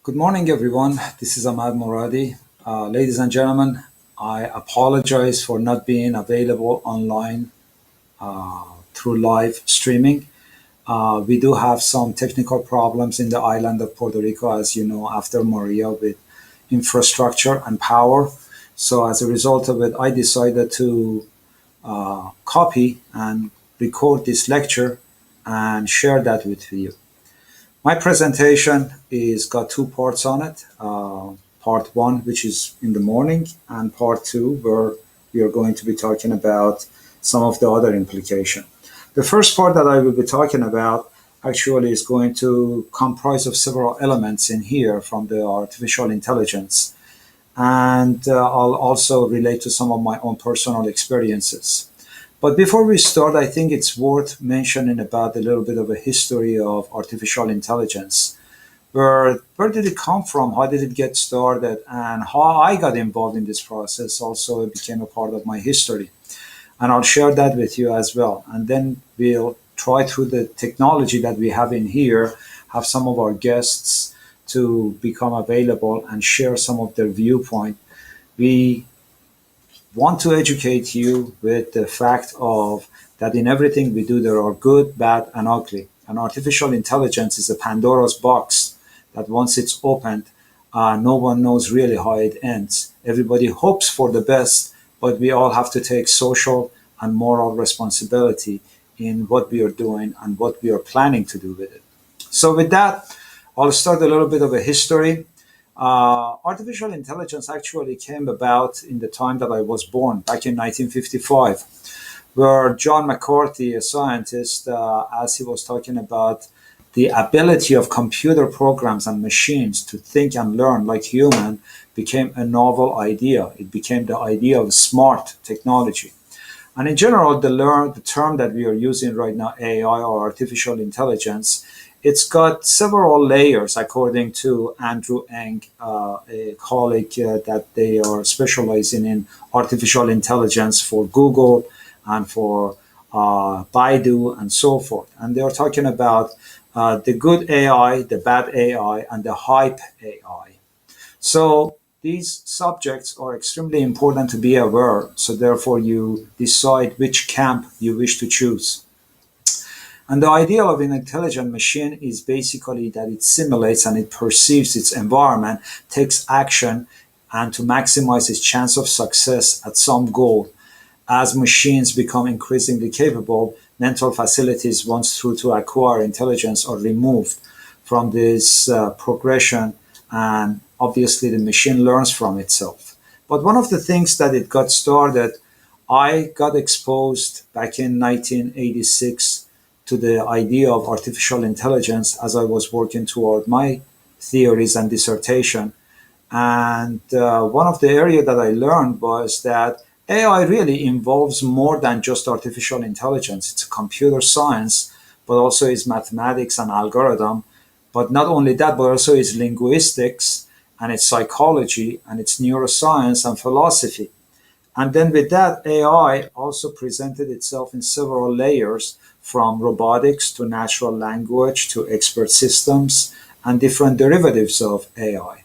Good morning, everyone. This is Ahmad Moradi. Ladies and gentlemen, I apologize for not being available online through live streaming. We do have some technical problems in the island of Puerto Rico, as you know, after Maria with infrastructure and power. So, as a result of it, I decided to copy and record this lecture and share that with you. My presentation is got two parts on it. Part one, which is in the morning, and part two, where we are going to be talking about some of the other implication. The first part that I will be talking about actually is going to comprise of several elements in here from the artificial intelligence, and I'll also relate to some of my own personal experiences. But before we start, I think it's worth mentioning about a little bit of a history of artificial intelligence. Where did it come from? How did it get started? And how I got involved in this process also became a part of my history. And I'll share that with you as well. And then we'll try through the technology that we have in here, have some of our guests to become available and share some of their viewpoint. We want to educate you with the fact of that in everything we do there are good, bad, and ugly. And artificial intelligence is a Pandora's box that once it's opened, no one knows really how it ends. Everybody hopes for the best, but we all have to take social and moral responsibility in what we are doing and what we are planning to do with it. So with that, I'll start a little bit of a history. Artificial intelligence actually came about in the time that I was born, back in 1955, where John McCarthy, a scientist, as he was talking about the ability of computer programs and machines to think and learn like human, became a novel idea. It became the idea of smart technology. And in general, the term that we are using right now, AI or artificial intelligence, it's got several layers, according to Andrew Ng, a colleague that they are specializing in artificial intelligence for Google and for Baidu and so forth. And they're talking about the good AI, the bad AI, and the hype AI. So these subjects are extremely important to be aware. So therefore, you decide which camp you wish to choose. And the idea of an intelligent machine is basically that it simulates and it perceives its environment, takes action, and to maximize its chance of success at some goal. As machines become increasingly capable, mental facilities once through to acquire intelligence are removed from this progression, and obviously the machine learns from itself. But one of the things that it got started, I got exposed back in 1986 to the idea of artificial intelligence as I was working toward my theories and dissertation. And one of the areas that I learned was that AI really involves more than just artificial intelligence. It's a computer science, but also is mathematics and algorithm. But not only that, but also is linguistics and it's psychology and it's neuroscience and philosophy. And then with that, AI also presented itself in several layers, from robotics to natural language to expert systems and different derivatives of AI.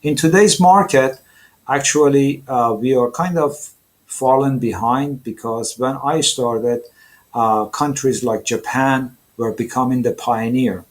In today's market, actually, we are kind of fallen behind because when I started, countries like Japan were becoming the pioneer.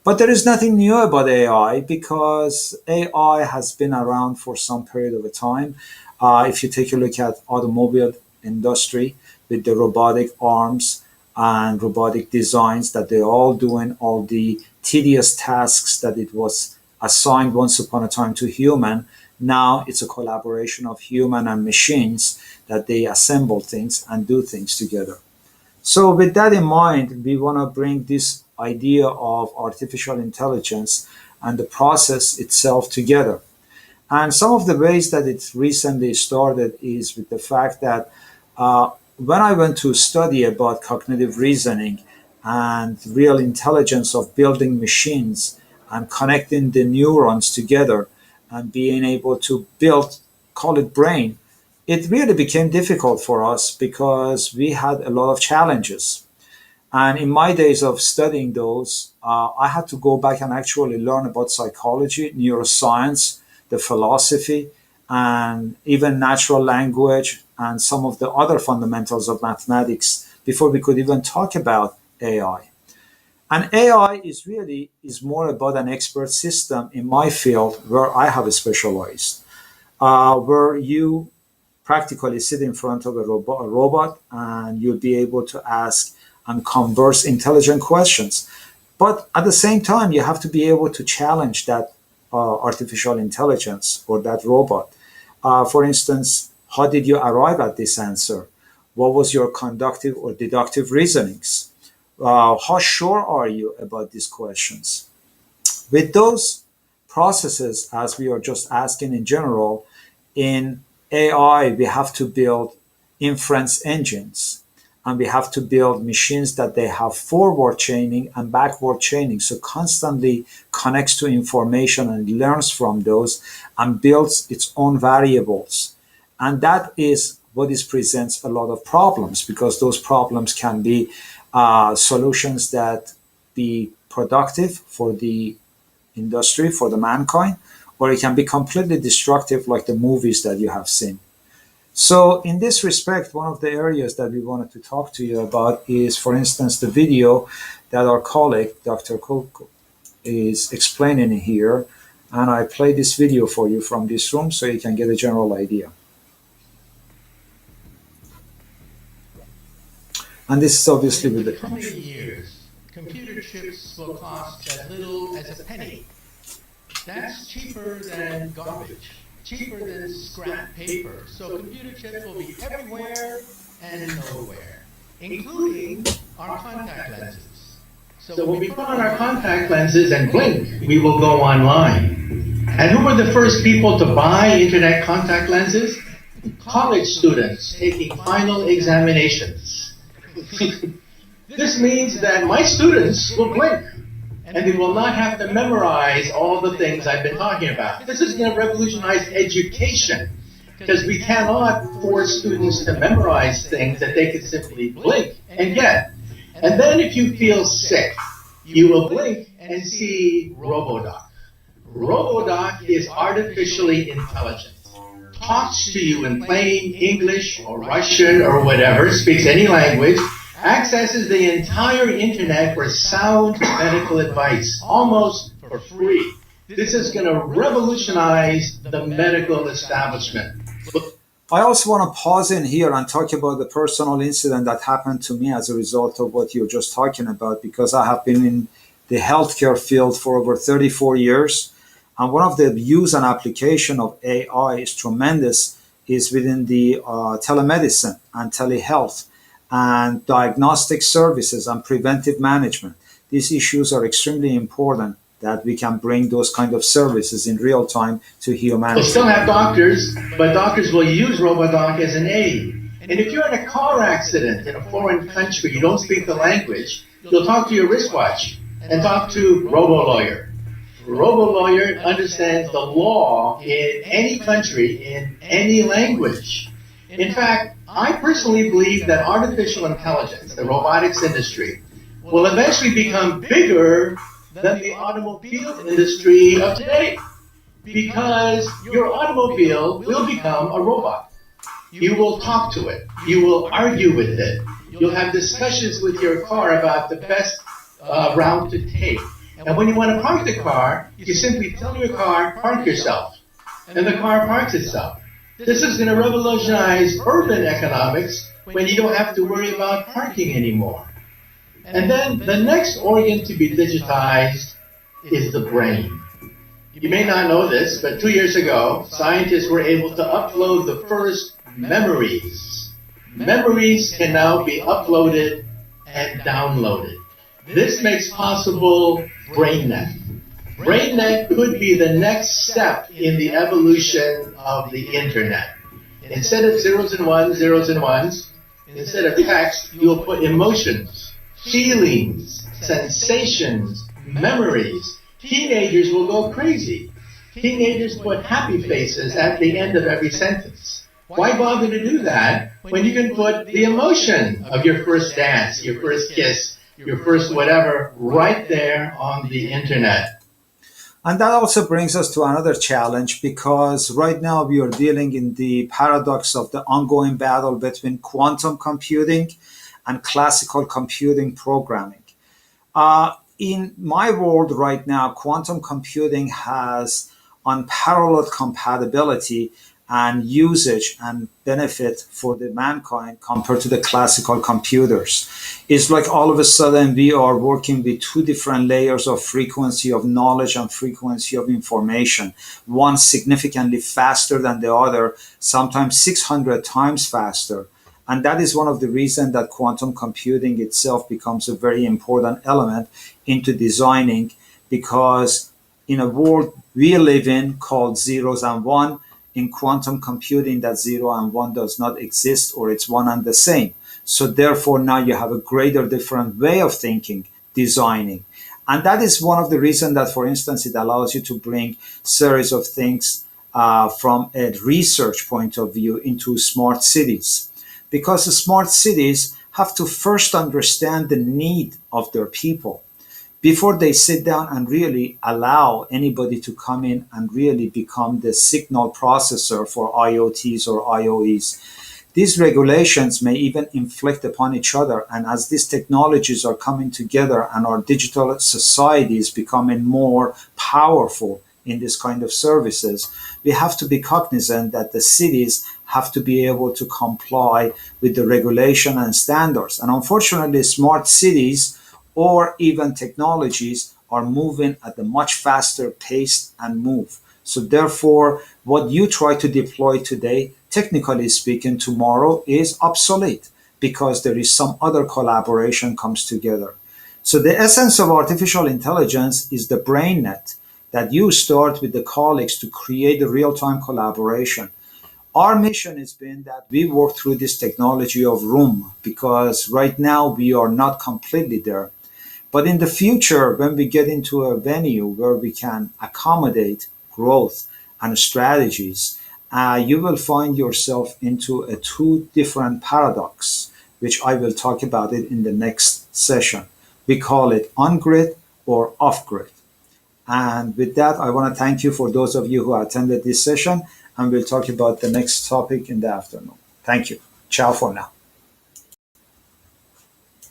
But there is nothing new about AI because AI has been around for some period of a time. If you take a look at automobile industry with the robotic arms and robotic designs that they're all doing all the tedious tasks that it was assigned once upon a time to human. Now it's a collaboration of human and machines that they assemble things and do things together. So with that in mind, we want to bring this idea of artificial intelligence and the process itself together. And some of the ways that it recently started is with the fact that when I went to study about cognitive reasoning and real intelligence of building machines and connecting the neurons together and being able to build, call it brain, it really became difficult for us because we had a lot of challenges. And in my days of studying those, I had to go back and actually learn about psychology, neuroscience, the philosophy, and even natural language and some of the other fundamentals of mathematics before we could even talk about AI. And AI is more about an expert system in my field where I have specialized, where you practically sit in front of a robot and you'll be able to ask and converse intelligent questions. But at the same time, you have to be able to challenge that artificial intelligence or that robot. For instance, how did you arrive at this answer? What was your conductive or deductive reasonings? How sure are you about these questions? With those processes, as we are just asking in general, in AI, we have to build inference engines and we have to build machines that they have forward chaining and backward chaining. So constantly connects to information and learns from those and builds its own variables. And that is what is presents a lot of problems because those problems can be solutions that be productive for the industry, for the mankind, or it can be completely destructive like the movies that you have seen. So in this respect, one of the areas that we wanted to talk to you about is, for instance, the video that our colleague, Dr. Cook, is explaining here. And I play this video for you from this room so you can get a general idea. And this is obviously with the coming years, computer chips will cost as little as a penny. That's cheaper than garbage, cheaper than scrap paper. So computer chips will be everywhere and nowhere, including our contact lenses. So when we put on our contact lenses and blink, we will go online. And who were the first people to buy internet contact lenses? College students taking final examinations. This means that my students will blink. And they will not have to memorize all the things I've been talking about. This is going to revolutionize education because we cannot force students to memorize things that they could simply blink and get. And then if you feel sick, you will blink and see RoboDoc. RoboDoc is artificially intelligent. Talks to you in plain English or Russian or whatever, speaks any language, accesses the entire internet for sound medical advice, almost for free. This is going to revolutionize the medical establishment. I also want to pause in here and talk about the personal incident that happened to me as a result of what you're just talking about, because I have been in the healthcare field for over 34 years. And one of the use and application of AI is tremendous is within the telemedicine and telehealth and diagnostic services and preventive management. These issues are extremely important that we can bring those kind of services in real time to humanity. We'll still have doctors, but doctors will use RoboDoc as an aid. And if you're in a car accident in a foreign country, you don't speak the language, you'll talk to your wristwatch and talk to RoboLawyer. RoboLawyer understands the law in any country, in any language. In fact, I personally believe that artificial intelligence, the robotics industry, will eventually become bigger than the automobile industry of today. Because your automobile will become a robot. You will talk to it. You will argue with it. You'll have discussions with your car about the best route to take. And when you want to park the car, you simply tell your car, park yourself. And the car parks itself. This is going to revolutionize urban economics when you don't have to worry about parking anymore. And then the next organ to be digitized is the brain. You may not know this, but 2 years ago, scientists were able to upload the first memories. Memories can now be uploaded and downloaded. This makes possible BrainNet. BrainNet could be the next step in the evolution of the internet. Instead of zeros and ones, instead of text, you'll put emotions, feelings, sensations, memories. Teenagers will go crazy. Teenagers put happy faces at the end of every sentence. Why bother to do that when you can put the emotion of your first dance, your first kiss, your first whatever right there on the internet. And that also brings us to another challenge because right now we are dealing in the paradox of the ongoing battle between quantum computing and classical computing programming. In my world right now, quantum computing has unparalleled compatibility and usage and benefit for the mankind compared to the classical computers. It's like all of a sudden we are working with two different layers of frequency of knowledge and frequency of information, one significantly faster than the other, sometimes 600 times faster. And that is one of the reasons that quantum computing itself becomes a very important element into designing, because in a world we live in called zeros and one, in quantum computing that 0 and 1 does not exist, or it's one and the same. So therefore now you have a greater different way of thinking, designing. And that is one of the reasons that, for instance, it allows you to bring series of things from a research point of view into smart cities. Because the smart cities have to first understand the need of their people before they sit down and really allow anybody to come in and really become the signal processor for IoTs or IOEs. These regulations may even inflict upon each other. And as these technologies are coming together and our digital society is becoming more powerful in this kind of services, we have to be cognizant that the cities have to be able to comply with the regulation and standards. And unfortunately, smart cities or even technologies are moving at a much faster pace and move. So therefore, what you try to deploy today, technically speaking, tomorrow is obsolete because there is some other collaboration comes together. So the essence of artificial intelligence is the brain net that you start with the colleagues to create a real-time collaboration. Our mission has been that we work through this technology of room because right now we are not completely there. But in the future, when we get into a venue where we can accommodate growth and strategies, you will find yourself into a two different paradox, which I will talk about it in the next session. We call it on-grid or off-grid. And with that, I want to thank you for those of you who attended this session, and we'll talk about the next topic in the afternoon. Thank you. Ciao for now.